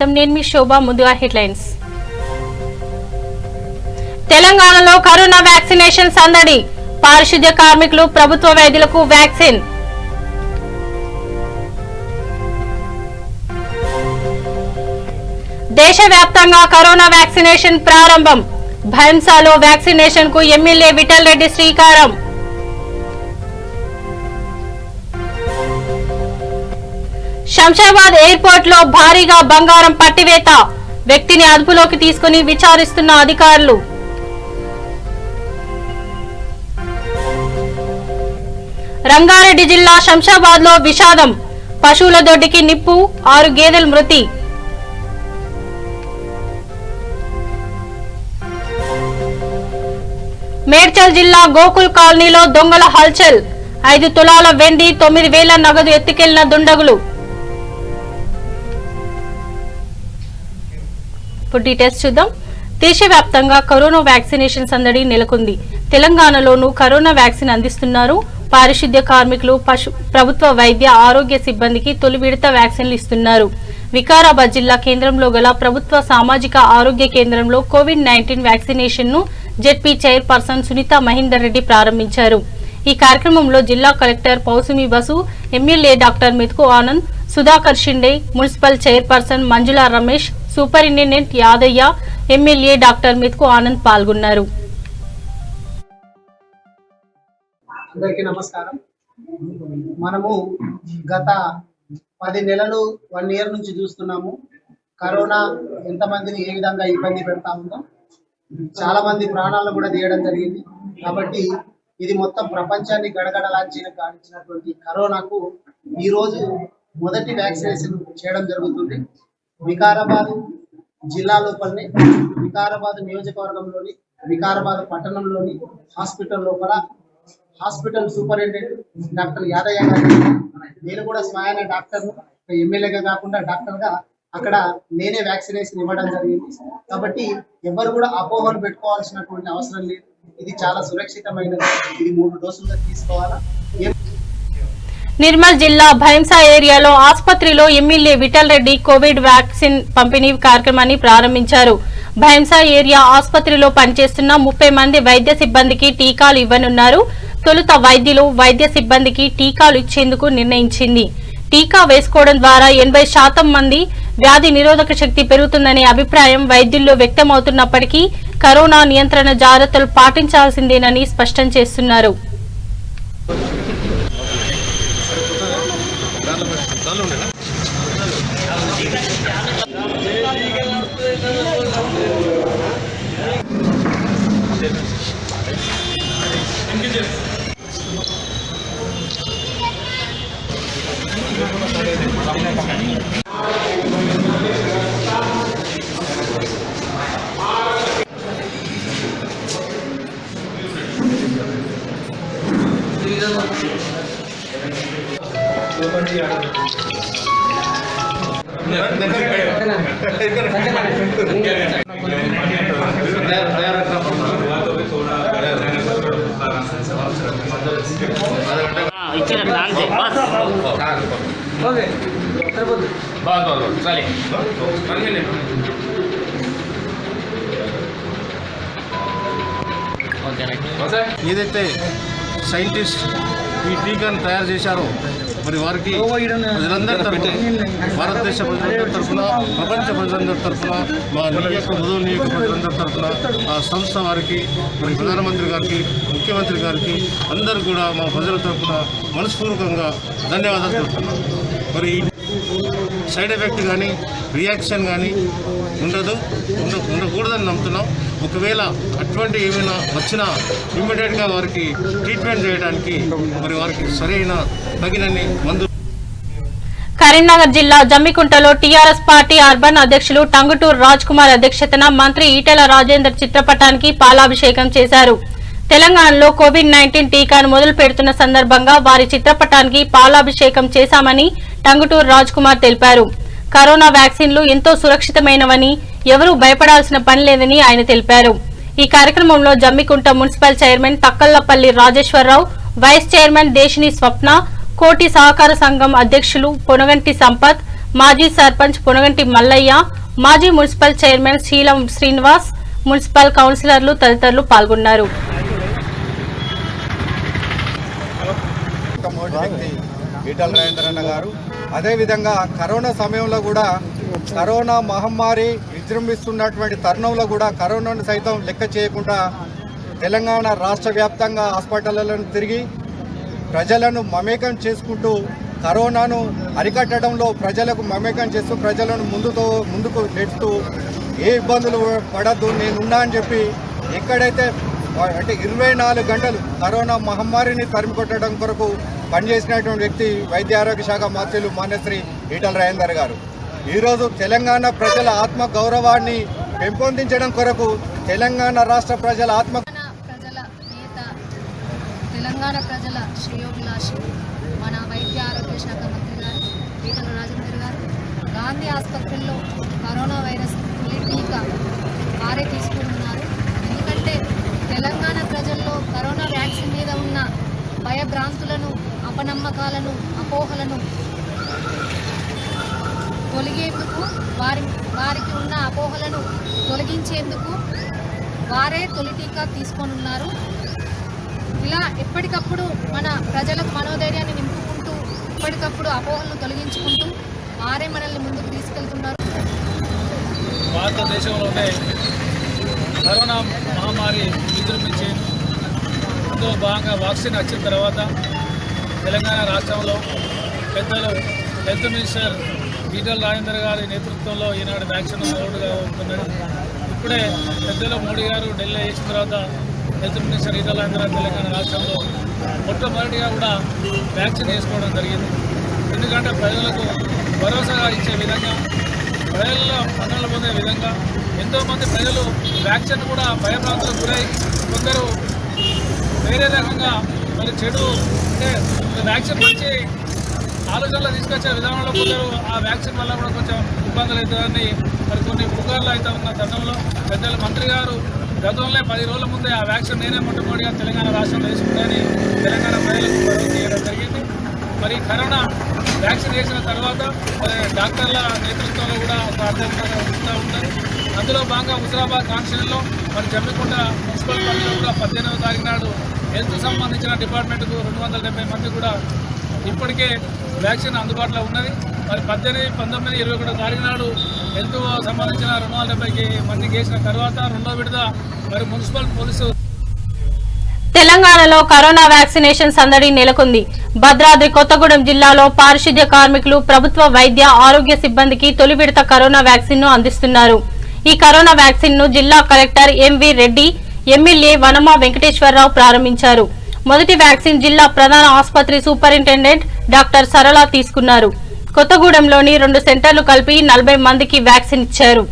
స్వాగతం. నేను మీ శోభ. ముందుగా హెడ్లైన్స్. తెలంగాణలో కరోనా వ్యాక్సినేషన్ సందడి. పారిశుద్ధ్య కార్మికులు, ప్రభుత్వ వైద్యులకు వ్యాక్సిన్. దేశవ్యాప్తంగా కరోనా వ్యాక్సినేషన్ ప్రారంభం. భైంసాలో వ్యాక్సినేషన్ కు ఎమ్మెల్యే విఠల్ రెడ్డి శ్రీకారం. శంషాబాద్ ఎయిర్పోర్ట్ లో భారీగా బంగారం పట్టివేత. వ్యక్తిని అదుపులోకి తీసుకుని విచారిస్తున్న అధికారులు. రంగారెడ్డి జిల్లా శంషాబాద్ లో విషాదం. పశువుల దొడ్డికి నిప్పు, 6 గేదెల మృతి. మేడ్చల్ జిల్లా గోకుల్ కాలనీలో దొంగల హల్చల్. 5 తులాల వెండి, 9,000 నగదు ఎత్తుకెళ్లిన దుండగులు. ఇప్పుడు డీటెయిల్స్ చూద్దాం. దేశవ్యాప్తంగా కరోనా వ్యాక్సినేషన్ సందడి నెలకొంది. తెలంగాణలోనూ కరోనా వ్యాక్సిన్ అందిస్తున్నారు. పారిశుద్ధ్య కార్మికులు, ప్రభుత్వ వైద్య ఆరోగ్య సిబ్బందికి తొలి విడత వ్యాక్సిన్లు ఇస్తున్నారు. వికారాబాద్ జిల్లా కేంద్రంలో గల ప్రభుత్వ సామాజిక ఆరోగ్య కేంద్రంలో కోవిడ్-19 వ్యాక్సినేషన్ ను జెడ్పీ చైర్పర్సన్ సునీత మహేందర్ రెడ్డి ప్రారంభించారు. ఈ కార్యక్రమంలో జిల్లా collector Pousumi Basu, MLA doctor Methuku Anand, Sudhakar Shinde, municipal chairperson Manjula Ramesh, superintendent Yadaiah, MLA doctor Methuku Anand పాల్గొన్నారు. అందరికీ నమస్కారం. మనము గత 10 నెలలు 1 ఇయర్ నుంచి చూస్తున్నాము కరోనా ఎంతమందిని ఏ విధంగా ఇబ్బంది పెడతా ఉందో. చాలా మంది ప్రాణాలను కూడా తీయడం జరిగింది. కాబట్టి ఇది మొత్తం ప్రపంచాన్ని గడగడలాంచినటువంటి కరోనాకు ఈ రోజు మొదటి వ్యాక్సినేషన్ చేయడం జరుగుతుంది. వికారాబాద్ జిల్లా లోపలనే, వికారాబాద్ నియోజకవర్గంలోని, వికారాబాద్ పట్టణంలోని హాస్పిటల్ లోపల హాస్పిటల్ సూపరింటెండెంట్ డాక్టర్ యాదయ్య గారు, నేను కూడా స్వయాన డాక్టర్, ఎమ్మెల్యేగా కాకుండా డాక్టర్గా అక్కడ నేనే వ్యాక్సినేషన్ ఇవ్వడం జరిగింది. కాబట్టి ఎవరు కూడా అపోహలు పెట్టుకోవాల్సినటువంటి అవసరం లేదు. ఇది చాలా సురక్షితమైనది. ఇది 3 డోసులుగా తీసుకోవాలా. నిర్మల్ జిల్లా భైంసా ఏరియాలో ఆసుపత్రిలో MLA Vithal Reddy covid vaccine పంపిణీ కార్యక్రమాన్ని ప్రారంభించారు. భైంసా ఏరియా ఆసుపత్రిలో పనిచేస్తున్న 30 మంది వైద్య సిబ్బందికి టీకాలు ఇవ్వనున్నారు. తొలుత వైద్యులు, వైద్య సిబ్బందికి టీకాలు ఇచ్చేందుకు నిర్ణయించింది. టీకా వేసుకోవడం ద్వారా 80% మంది వ్యాధి నిరోధక శక్తి పెరుగుతుందనే అభిప్రాయం వైద్యుల్లో వ్యక్తమవుతున్నప్పటికీ కరోనా నియంత్రణ జాగ్రత్తలు పాటించాల్సిందేనని స్పష్టం చేస్తున్నారు. ఏదైతే సైంటిస్ట్ ఈ టీకాను తయారు చేశారో మరి వారికి ప్రజలందరి తరఫున, భారతదేశ ప్రజలందరి తరఫున, ప్రపంచ ప్రజలందరి తరఫున, మా మొదలు ప్రజలందరి తరఫున ఆ సంస్థ వారికి, మరి ప్రధానమంత్రి గారికి, ముఖ్యమంత్రి గారికి అందరూ కూడా మా ప్రజల తరఫున మనస్పూర్వకంగా ధన్యవాదాలు చెప్తున్నాం. మరి సైడ్ ఎఫెక్ట్ కానీ రియాక్షన్ కానీ ఉండకూడదని నమ్ముతున్నాం. ఒకవేళ అటువంటి ఏమైనా వచ్చినా ఇమ్మీడియట్గా వారికి ట్రీట్మెంట్ చేయడానికి మరి వారికి సరైన తగినన్ని మందు. కరీంనగర్ జిల్లా జమ్మికుంటలో టీఆర్ఎస్ పార్టీ అర్బన్ అధ్యక్షులు టంగుటూరు రాజ్ కుమార్ అధ్యక్షతన మంత్రి ఈటెల రాజేందర్ చిత్రపటానికి పాలాభిషేకం చేశారు. తెలంగాణలో కోవిడ్-19 టీకాను మొదలు పెడుతున్న సందర్భంగా వారి చిత్రపటానికి పాలాభిషేకం చేశామని టంగుటూరు రాజ్ కుమార్ తెలిపారు. కరోనా వ్యాక్సిన్లు ఎంతో సురక్షితమైనవని, ఎవరూ భయపడాల్సిన పని లేదని ఆయన తెలిపారు. ఈ కార్యక్రమంలో Jammikunta municipal chairman Takkallapalli Rajeshwara Rao, vice chairman Deshini Swapna, కోటి సహకార సంఘం అధ్యక్షులు పొనగంటి సంపత్, మాజీ సర్పంచ్ పునగంటి మల్లయ్య, మాజీ మున్సిపల్ చైర్మన్ శీలం శ్రీనివాస్, మున్సిపల్ కౌన్సిలర్లు తదితరులు పాల్గొన్నారు. ఈటల రాజేందర్ అన్న గారు అదేవిధంగా కరోనా సమయంలో కూడా కరోనా మహమ్మారి విజృంభిస్తున్నటువంటి తరుణంలో కూడా కరోనాను సైతం లెక్క చేయకుండా తెలంగాణ రాష్ట్ర వ్యాప్తంగా హాస్పిటళ్లను తిరిగి ప్రజలను మమేకం చేసుకుంటూ కరోనాను అరికట్టడంలో ప్రజలకు మమేకం చేస్తూ ప్రజలను ముందుకు నెడుతూ ఏ ఇబ్బందులు పడద్దు నేనున్నా అని చెప్పి ఎక్కడైతే అంటే 24 గంటలు కరోనా మహమ్మారిని తరిమికొట్టడం కొరకు పనిచేసినటువంటి వ్యక్తి వైద్య ఆరోగ్య శాఖ మంత్రులు మాన్యశ్రీ ఈటల రాజేందర్ గారు. ఈరోజు తెలంగాణ ప్రజల ఆత్మ గౌరవాన్ని పెంపొందించడం కొరకు తెలంగాణ రాష్ట్ర ప్రజల ప్రజల నేత, తెలంగాణ ప్రజల శ్రేయోభిలాషి మన వైద్య ఆరోగ్య శాఖ మంత్రి గారు ఈటల రాజేందర్ గారు గాంధీ ఆసుపత్రుల్లో కరోనా వైరస్ తొలి టీకా వారే తీసుకుంటున్నారు. ఎందుకంటే తెలంగాణ ప్రజల్లో కరోనా వ్యాక్సిన్ మీద ఉన్న భయభ్రాంతులను, అపనమ్మకాలను, అపోహలను తొలగేందుకు వారికి ఉన్న అపోహలను తొలగించేందుకు వారే తొలి టీకా తీసుకోనున్నారు. ఇలా ఎప్పటికప్పుడు మన ప్రజలకు మనోధైర్యాన్ని నింపుకుంటూ ఎప్పటికప్పుడు అపోహలను తొలగించుకుంటూ వారే మనల్ని ముందుకు తీసుకెళ్తున్నారు. భారతదేశంలోనే కరోనా మహమ్మారి విజృంభించి అందులో భాగంగా వ్యాక్సిన్ వచ్చిన తర్వాత తెలంగాణ రాష్ట్రంలో పెద్దలు హెల్త్ మినిస్టర్ ఈటల రాజేందర్ గారి నేతృత్వంలో ఈనాడు వ్యాక్సిన్ లోడుగా ఉంటున్నది. ఇప్పుడే పెద్దలు మోడీ గారు ఢిల్లీ చేసిన తర్వాత హెల్త్ మినిస్టర్ ఈటల రాజేందర్ గారు తెలంగాణ రాష్ట్రంలో మొట్టమొదటిగా కూడా వ్యాక్సిన్ వేసుకోవడం జరిగింది. ఎందుకంటే ప్రజలకు భరోసాగా ఇచ్చే విధంగా, ప్రజల్లో మన్ననలు పొందే విధంగా ఎంతోమంది ప్రజలు వ్యాక్సిన్ కూడా భయభ్రాంతులకు గురై కొందరు వేరే రకంగా మరి చెడు అంటే వ్యాక్సిన్ మంచి ఆలోచనలు తీసుకొచ్చే విధానంలో కొందరు ఆ వ్యాక్సిన్ వల్ల కూడా కొంచెం ఇబ్బందులు అవుతుందని మరి కొన్ని పుకార్లు అయితే ఉన్న తరుణంలో పెద్దల మంత్రి గారు గతంలో 10 రోజుల ముందే ఆ వ్యాక్సిన్ నేనే మొట్టమొదటిగా తెలంగాణ రాష్ట్రంలో వేసుకుంటానని తెలంగాణ ప్రజలకు భరోసా చేయడం జరిగింది. మరి కరోనా వ్యాక్సిన్ వేసిన తర్వాత డాక్టర్ల నేతృత్వంలో కూడా ఒక అర్థంగా ఉంటారు. అందులో భాగంగా హుజరాబాద్ కాన్స్టిట్యూషన్లో మరి జమ్మికుంట మున్సిపల్ పరిధిలో కూడా 18వ తారీఖు నాడు హెల్త్ సంబంధించిన డిపార్ట్మెంట్కు 270 మంది కూడా ఇప్పటికే వ్యాక్సిన్ అందుబాటులో ఉన్నది. మరి 18, 19, 21 తారీఖు నాడు హెల్త్ సంబంధించిన 270 మందికి వేసిన తర్వాత రెండో విడత మరి మున్సిపల్ పోలీసు. తెలంగాణలో కరోనా వ్యాక్సినేషన్ సందడి నెలకొంది. భద్రాద్రి కొత్తగూడెం జిల్లాలో పారిశుద్ధ్య కార్మికులు ప్రభుత్వ వైద్య ఆరోగ్య సిబ్బందికి తొలి విడత కరోనా వ్యాక్సిన్ ను అందిస్తున్నారు. ఈ కరోనా వ్యాక్సిన్ ను జిల్లా collector MV Reddy, MLA Vanama Venkateswara Rao ప్రారంభించారు. మొదటి వ్యాక్సిన్ జిల్లా ప్రధాన ఆసుపత్రి సూపరింటెండెంట్ డాక్టర్ సరళ తీసుకున్నారు. కొత్తగూడెంలోని 2 సెంటర్లు కలిపి 40 మందికి వ్యాక్సిన్ ఇచ్చారు.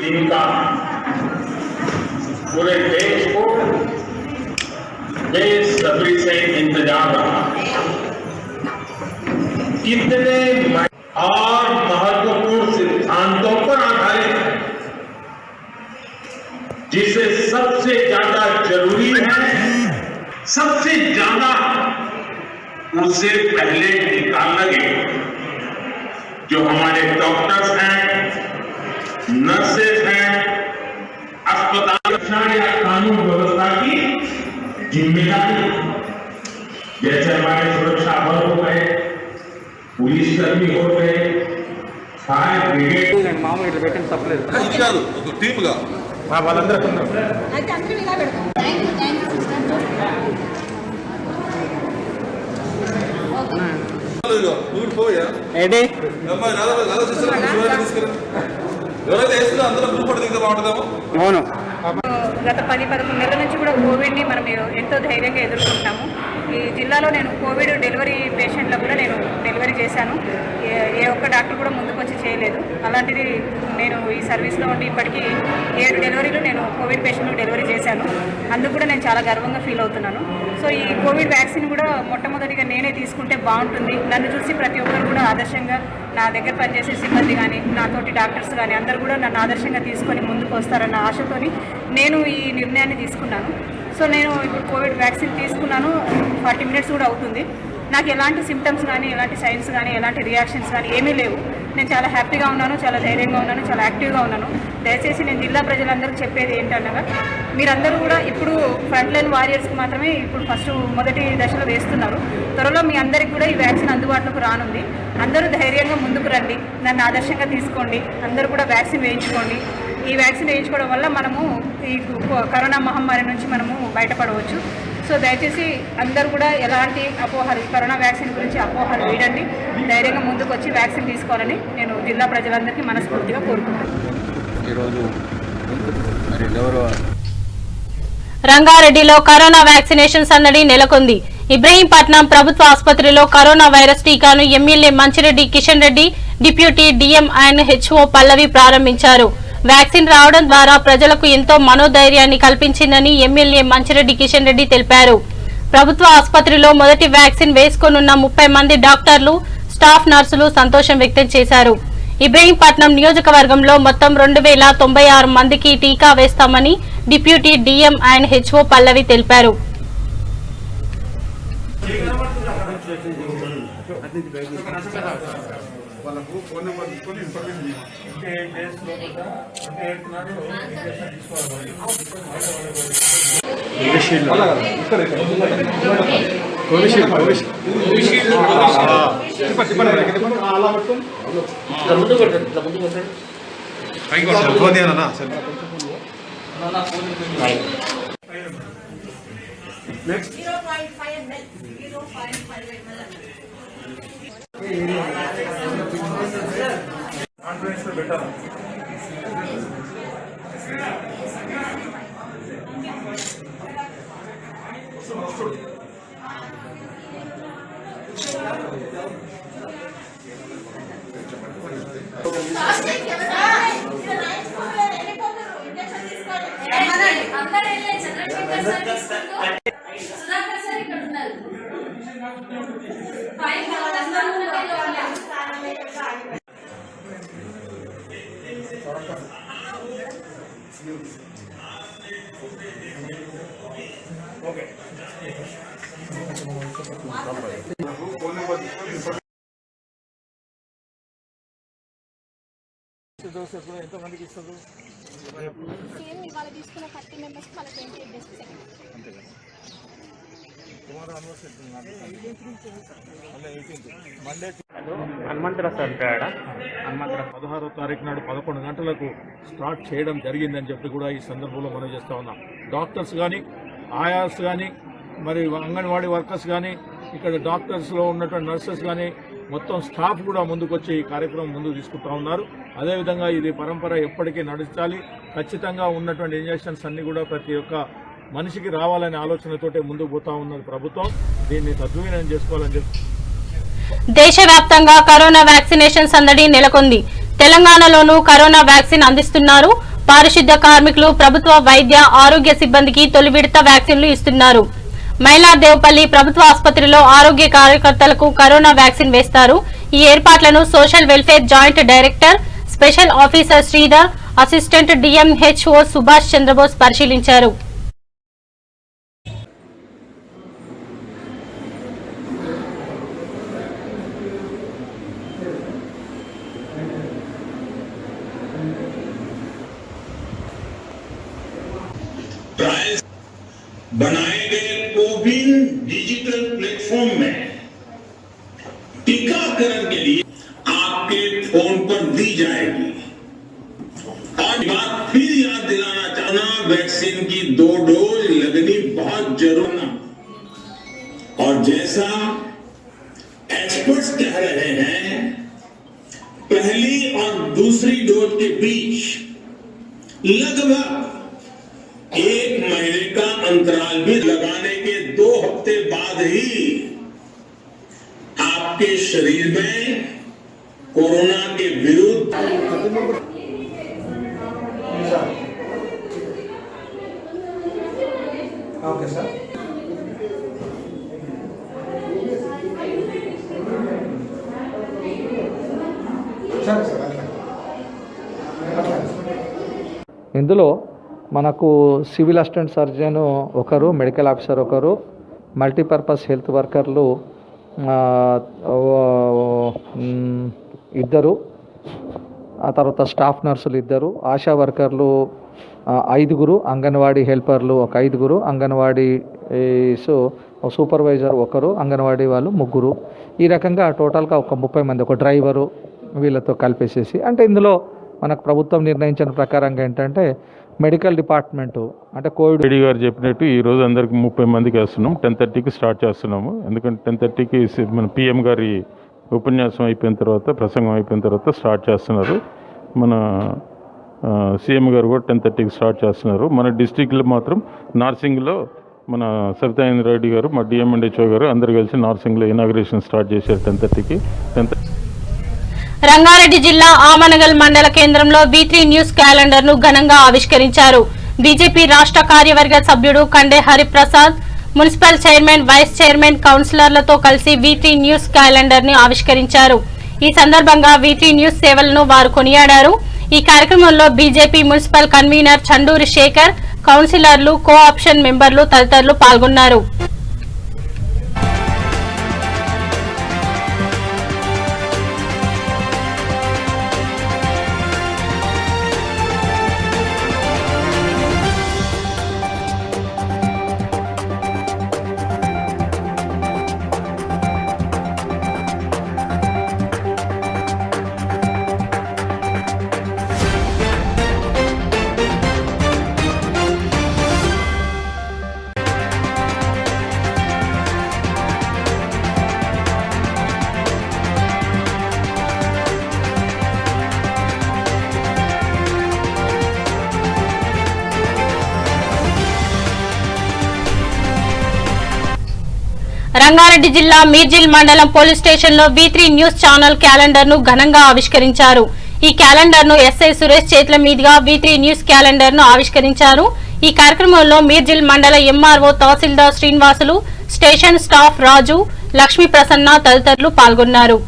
जिनका पूरे देश को बेसब्री से इंतजार रहा, कितने और महत्वपूर्ण सिद्धांतों पर आधारित है, जिसे सबसे ज्यादा जरूरी है, सबसे ज्यादा उसे पहले निकालना चाहिए। जो हमारे डॉक्टर्स हैं, नर्सेज हैं, अस्पताल या कानून व्यवस्था की जिम्मेदारी, जैसे हमारे सुरक्षा बल हो गए, पुलिस कर्मी हो गए, फायर ब्रिगेड టీమ్గా వాళ్ళందరూ అవును. గత 10-11 నెలల నుంచి కూడా కోవిడ్ని మనం ఎంతో ధైర్యంగా ఎదుర్కొంటాము. ఈ జిల్లాలో నేను కోవిడ్ డెలివరీ పేషెంట్లకు కూడా నేను డెలివరీ చేశాను. ఏ ఒక్క డాక్టర్ కూడా ముందుకు వచ్చి చేయలేదు. అలాంటిది నేను ఈ సర్వీస్లో ఉండి ఇప్పటికీ 7 డెలివరీలు నేను కోవిడ్ పేషెంట్లకు డెలివరీ చేశాను. అందుకు కూడా నేను చాలా గర్వంగా ఫీల్ అవుతున్నాను. సో ఈ కోవిడ్ వ్యాక్సిన్ కూడా మొట్టమొదటిగా నేనే తీసుకుంటే బాగుంటుంది, నన్ను చూసి ప్రతి ఒక్కరు కూడా ఆదర్శంగా నా దగ్గర పనిచేసే సిబ్బంది కానీ నాతోటి డాక్టర్స్ కానీ అందరూ కూడా నన్ను ఆదర్శంగా తీసుకొని ముందుకు వస్తారన్న ఆశతోని నేను ఈ నిర్ణయాన్ని తీసుకున్నాను. సో నేను ఇప్పుడు కోవిడ్ వ్యాక్సిన్ తీసుకున్నాను, 40 మినిట్స్ కూడా అవుతుంది. నాకు ఎలాంటి సిమ్టమ్స్ కానీ ఎలాంటి సైన్స్ కానీ ఎలాంటి రియాక్షన్స్ కానీ ఏమీ లేవు. నేను చాలా హ్యాపీగా ఉన్నాను, చాలా ధైర్యంగా ఉన్నాను, చాలా యాక్టివ్గా ఉన్నాను. దయచేసి నేను జిల్లా ప్రజలందరికీ చెప్పేది ఏంటనగా మీరందరూ కూడా ఇప్పుడు ఫ్రంట్ లైన్ వారియర్స్కి మాత్రమే ఇప్పుడు మొదటి దశలో వేస్తున్నారు. త్వరలో మీ అందరికీ కూడా ఈ వ్యాక్సిన్ అందుబాటులోకి రానుంది. అందరూ ధైర్యంగా ముందుకు రండి, నన్ను ఆదర్శంగా తీసుకోండి, అందరూ కూడా వ్యాక్సిన్ వేయించుకోండి. ఈ వ్యాక్సిన్ వేయించుకోవడం వల్ల మనము ఈ కరోనా మహమ్మారి నుంచి మనము బయటపడవచ్చు. సో దయచేసి అందరూ కూడా ఎలాంటి అపోహలు, కరోనా వ్యాక్సిన్ గురించి అపోహలు వీడండి, ధైర్యంగా ముందుకు వచ్చి వ్యాక్సిన్ తీసుకోవాలని నేను జిల్లా ప్రజలందరికీ మనస్ఫూర్తిగా కోరుకుంటున్నాను. ఈరోజు మరి గౌరవ రంగారెడ్డిలో కరోనా వ్యాక్సినేషన్ సందడి నెలకొంది. ఇబ్రహీంపట్నం ప్రభుత్వ ఆసుపత్రిలో కరోనా వైరస్ టీకాను MLA Manchireddy Kishan Reddy, deputy DM and HO Pallavi ప్రారంభించారు. వ్యాక్సిన్ రావడం ద్వారా ప్రజలకు ఎంతో మనోధైర్యాన్ని కల్పించిందని ఎమ్మెల్యే మంచిరెడ్డి కిషన్ రెడ్డి తెలిపారు. ప్రభుత్వ ఆసుపత్రిలో మొదటి వ్యాక్సిన్ వేసుకోనున్న 30 మంది డాక్టర్లు, స్టాఫ్ నర్సులు సంతోషం వ్యక్తం చేశారు. ఇబ్రహీంపట్నం నియోజకవర్గంలో మొత్తం 2096 మందికి టీకా వేస్తామని డిప్యూటీ డిఎం అండ్ హెచ్ఓ పల్లవి తెలిపారు. ఎంతమందికి ఇస్తారు? హనుమంతరావు సార్ ఉంటాడా? 16వ తారీఖు నాడు 11 గంటలకు స్టార్ట్ చేయడం జరిగిందని చెప్పి కూడా ఈ సందర్భంలో మనం చేస్తా ఉన్నాం. డాక్టర్స్ కానీ, ఆయాస్ కానీ, మరి అంగన్వాడీ వర్కర్స్ కానీ, ఇక్కడ డాక్టర్స్లో ఉన్నటువంటి నర్సెస్ కానీ, మొత్తం స్టాఫ్ కూడా ముందుకొచ్చి ఈ కార్యక్రమం ముందుకు తీసుకుంటా ఉన్నారు. అదేవిధంగా ఇది పరంపర ఎప్పటికీ నడుచాలి. ఖచ్చితంగా ఉన్నటువంటి ఇంజెక్షన్స్ అన్ని కూడా ప్రతి ఒక్క మనిషికి రావాలనే ఆలోచనతోటే ముందుకు పోతా ఉన్నది ప్రభుత్వం. దీన్ని సద్వినియోగం చేసుకోవాలని చెప్పి దేశవ్యాప్తంగా కరోనా వ్యాక్సినేషన్ సందడి నెలకొంది. తెలంగాణలోనూ కరోనా వ్యాక్సిన్ అందిస్తున్నారు. పారిశుద్ధ్య కార్మికులు, ప్రభుత్వ వైద్య ఆరోగ్య సిబ్బందికి తొలి విడత వ్యాక్సిన్లు ఇస్తున్నారు. మైలార్దేవపల్లి ప్రభుత్వ ఆసుపత్రిలో ఆరోగ్య కార్యకర్తలకు కరోనా వ్యాక్సిన్ వేస్తారు. ఈ ఏర్పాట్లను social welfare joint director, special officer Sridhar, assistant DMHO Subhash Chandrabose పరిశీలించారు. बनाए गए कोविन डिजिटल प्लेटफॉर्म में टीकाकरण के लिए आपके फोन पर दी जाएगी। और बात फिर याद दिलाना चाहना, वैक्सीन की 2 डोज लगनी बहुत जरूरी। और जैसा एक्सपर्ट्स कह रहे हैं, पहली और दूसरी डोज के बीच लगभग 1 महीने का अंतराल भी लगाने के 2 हफ्ते बाद ही आपके शरीर में कोरोना के विरुद्ध ఇందులో మనకు సివిల్ అసిస్టెంట్ సర్జన్ ఒకరు, మెడికల్ ఆఫీసర్ ఒకరు, మల్టీపర్పస్ హెల్త్ వర్కర్లు ఇద్దరు, ఆ తర్వాత స్టాఫ్ నర్సులు ఇద్దరు, ఆశా వర్కర్లు 5, అంగన్వాడీ హెల్పర్లు ఒక 5, అంగన్వాడీ సూపర్వైజర్ ఒకరు, అంగన్వాడీ వాళ్ళు 3. ఈ రకంగా టోటల్గా ఒక 30 మంది, ఒక డ్రైవరు వీళ్ళతో కలిపేసేసి, అంటే ఇందులో మనకు ప్రభుత్వం నిర్ణయించిన ప్రకారంగా ఏంటంటే మెడికల్ డిపార్ట్మెంటు అంటే కోవిడ్ రెడ్డి గారు చెప్పినట్టు ఈరోజు అందరికి 30 మందికి వేస్తున్నాం. 10:30కి స్టార్ట్ చేస్తున్నాము. ఎందుకంటే 10:30కి మన పిఎం గారి ఉపన్యాసం అయిపోయిన తర్వాత, ప్రసంగం అయిపోయిన తర్వాత స్టార్ట్ చేస్తున్నారు. మన సీఎం గారు కూడా 10:30కి స్టార్ట్ చేస్తున్నారు. మన డిస్టిక్లో మాత్రం నార్సింగ్లో మన సబితాయింద్ర రెడ్డి గారు, మా డిఎంఎండ్హెచ్ఓ గారు అందరు కలిసి నార్సింగ్లో ఇనాగ్రేషన్ స్టార్ట్ చేశారు 10:30కి. రంగారెడ్డి జిల్లా ఆమనగల్ మండల కేంద్రంలో V3 న్యూస్ క్యాలెండర్ ను ఘనంగా ఆవిష్కరించారు. బీజేపీ రాష్ట్ర కార్యవర్గ సభ్యుడు Kande Hariprasad, municipal chairman, vice chairman, కౌన్సిలర్లతో కలిసి V3 న్యూస్ క్యాలెండర్ ని ఆవిష్కరించారు. ఈ సందర్భంగా V3 న్యూస్ సేవలను వారు కొనియాడారు. ఈ కార్యక్రమంలో BJP municipal convener Chanduri Shekhar, కౌన్సిలర్లు, కో ఆప్షన్ మెంబర్లు తదితరులు పాల్గొన్నారు. రంగారెడ్డి జిల్లా మీర్జిల్ మండలం పోలీస్ స్టేషన్ లో V3 న్యూస్ ఛానల్ క్యాలెండర్ ను ఘనంగా ఆవిష్కరించారు. ఈ క్యాలెండర్ ను ఎస్ఐ సురేష్ చేతుల మీదుగా V3 న్యూస్ క్యాలెండర్ ను ఆవిష్కరించారు. ఈ కార్యక్రమంలో మీర్జిల్ మండల ఎంఆర్ఓ తహసీల్దార్ శ్రీనివాసులు, స్టేషన్ స్టాఫ్ రాజు, లక్ష్మీ ప్రసన్న తదితరులు పాల్గొన్నారు.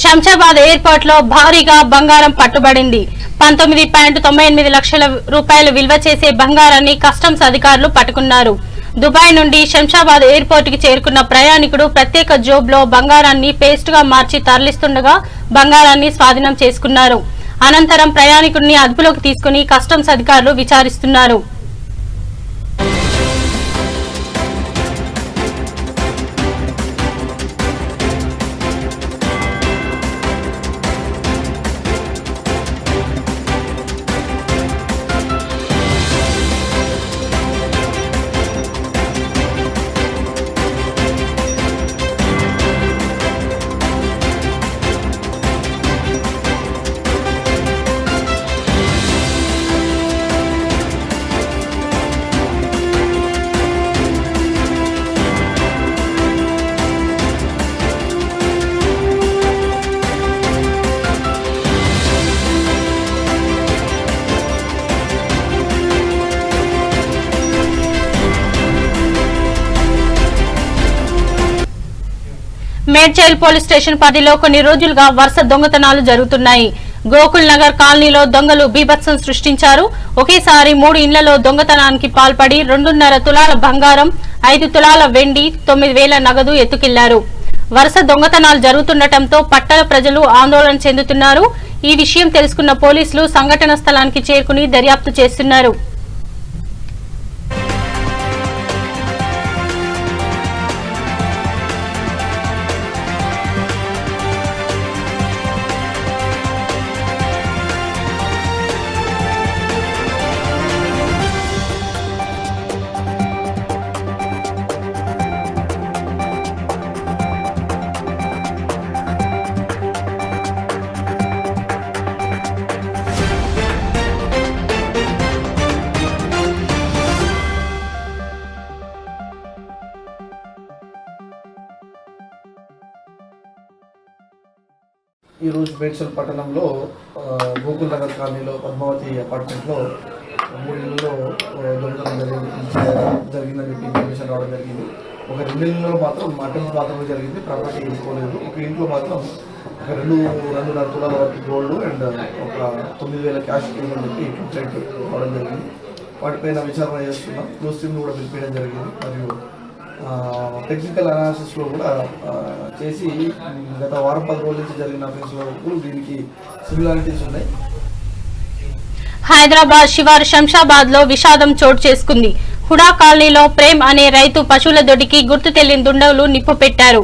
శంషాబాద్ ఎయిర్పోర్ట్ లో భారీగా బంగారం పట్టుబడింది. 19.98 లక్షల రూపాయలు విలువ చేసే బంగారాన్ని కస్టమ్స్ అధికారులు పట్టుకున్నారు. దుబాయ్ నుండి శంషాబాద్ ఎయిర్పోర్ట్ కి చేరుకున్న ప్రయాణికుడు ప్రత్యేక జోబ్ లో బంగారాన్ని పేస్ట్ గా మార్చి తరలిస్తుండగా బంగారాన్ని స్వాధీనం చేసుకున్నారు. అనంతరం ప్రయాణికుడిని అదుపులోకి తీసుకుని కస్టమ్స్ అధికారులు విచారిస్తున్నారు. మేడ్చల్ పోలీస్ స్టేషన్ పరిధిలో కొన్ని రోజులుగా వరుస దొంగతనాలు జరుగుతున్నాయి. గోకుల్ నగర్ కాలనీలో దొంగలు బీభత్సం సృష్టించారు. ఒకేసారి 3 ఇళ్లలో దొంగతనానికి పాల్పడి 2.5 తులాల బంగారం, 5 తులాల వెండి, 9,000 నగదు ఎత్తుకెళ్లారు. వరుస దొంగతనాలు జరుగుతుండటంతో పట్టణ ప్రజలు ఆందోళన చెందుతున్నారు. ఈ విషయం తెలుసుకున్న పోలీసులు సంఘటన స్థలానికి చేరుకుని దర్యాప్తు చేస్తున్నారు. ఈరోజు మేడ్చల్ పట్టణంలో గోకుల్ నగర్ కాలనీలో పద్మావతి అపార్ట్మెంట్లో 3 ఇళ్లలో దొంగతనం జరిగిందని చెప్పి ఇన్ఫర్మేషన్ రావడం జరిగింది. ఒక 2 ఇళ్లలో మాత్రం అటెంప్ట్ మాత్రమే జరిగింది, ప్రాపర్టీ తీసుకోలేదు. ఒక ఇంట్లో మాత్రం ఒక 2.5 తులాల వరకు గోల్డ్ అండ్ ఒక 9,000 క్యాష్ అని చెప్పి కంప్లైంట్ రావడం జరిగింది. వాటిపైన విచారణ చేస్తున్నాం. క్లోజ్ టీమ్ను కూడా పిలిపించడం జరిగింది. మరియు టెక్నికల్ అనాలిసిస్లో కూడా చేసి గత వారం 10 రోజుల నుంచి జరిగిన అఫెన్స్లో దీనికి సిమిలారిటీస్ ఉన్నాయి. హైదరాబాద్ శివారు శంషాబాద్ లో విషాదం చోటు చేసుకుంది. హుడా కాలనీలో ప్రేమ్ అనే రైతు పశువుల దొడ్డికి గుర్తు తెలియని దుండగులు నిప్పు పెట్టారు.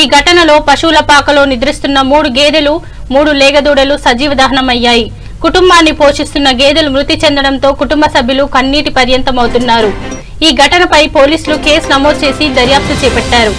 ఈ ఘటనలో పశువుల పాకలో నిద్రిస్తున్న 3 గేదెలు 3 లేగదూడలు సజీవ దహనమయ్యాయి. కుటుంబాన్ని పోషిస్తున్న గేదెలు మృతి చెందడంతో కుటుంబ సభ్యులు కన్నీటి పర్యంతమవుతున్నారు. ఈ ఘటనపై పోలీసులు కేసు నమోదు చేసి దర్యాప్తు చేపట్టారు.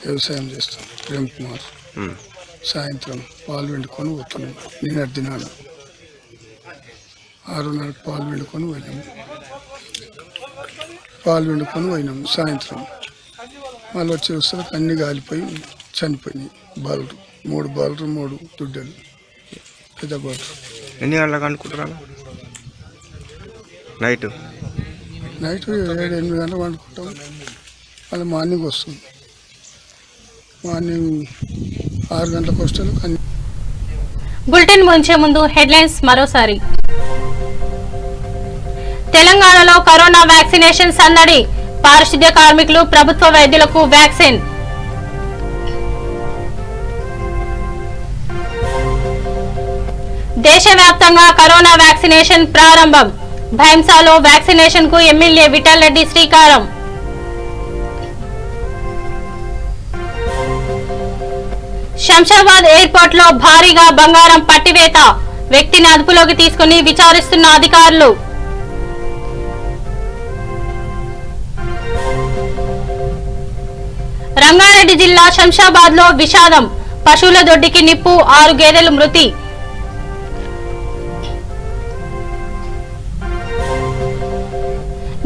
వ్యవసాయం చేస్తాం. ప్రేమ్ కుమార్. సాయంత్రం పాలు వండుకొని పోతున్నాం. నిన్నటి దినాలు 6:30 పాలు వండుకొని పోయినాము. సాయంత్రం మళ్ళీ వచ్చి వస్తారు అన్ని గాలిపోయి చనిపోయినాయి. బాలురు 3 బాలురు 3 దుడ్డలు. పెద్ద బాలురు. ఎన్ని గంటలకు అనుకుంటున్నాను? నైట్ 7-8 గంటలకు వండుకుంటాం. మళ్ళీ మార్నింగ్ వస్తుంది. మార్నింగ్ 6 గంటలకు వస్తారు. బులెటిన్ ముగించే ముందు హెడ్లైన్స్ మరోసారి. తెలంగాణలో కరోనా వ్యాక్సినేషన్ సందడి. పారిశుద్ధ్య కార్మికులు ప్రభుత్వ వైద్యులకు వ్యాక్సిన్. దేశవ్యాప్తంగా కరోనా వ్యాక్సినేషన్ ప్రారంభం. భైంసాలో వ్యాక్సినేషన్ కు ఎమ్మెల్యే విఠల్ రెడ్డి శ్రీకారం. శంషాబాద్ ఎయిర్పోర్ట్ లో భారీగా బంగారం పట్టివేత. వ్యక్తిని అదుపులోకి తీసుకుని విచారిస్తున్న అధికారులు. రంగారెడ్డి జిల్లా శంషాబాద్ లో విషాదం. పశువుల దొడ్డికి నిప్పు, 6 గేదెలు మృతి.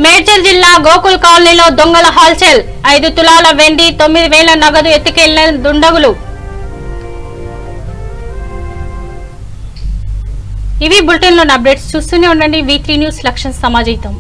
మేడ్చల్ జిల్లా గోకుల్ కాలనీలో దొంగల హల్చల్. 5 తులాల వెండి, 9,000 నగదు ఎత్తుకెళ్లిన దుండగులు. ఇవి బులెటిన్ లోని అప్డేట్స్. చూస్తూనే ఉండండి V3 న్యూస్. లక్ష్యం సమాజహితం.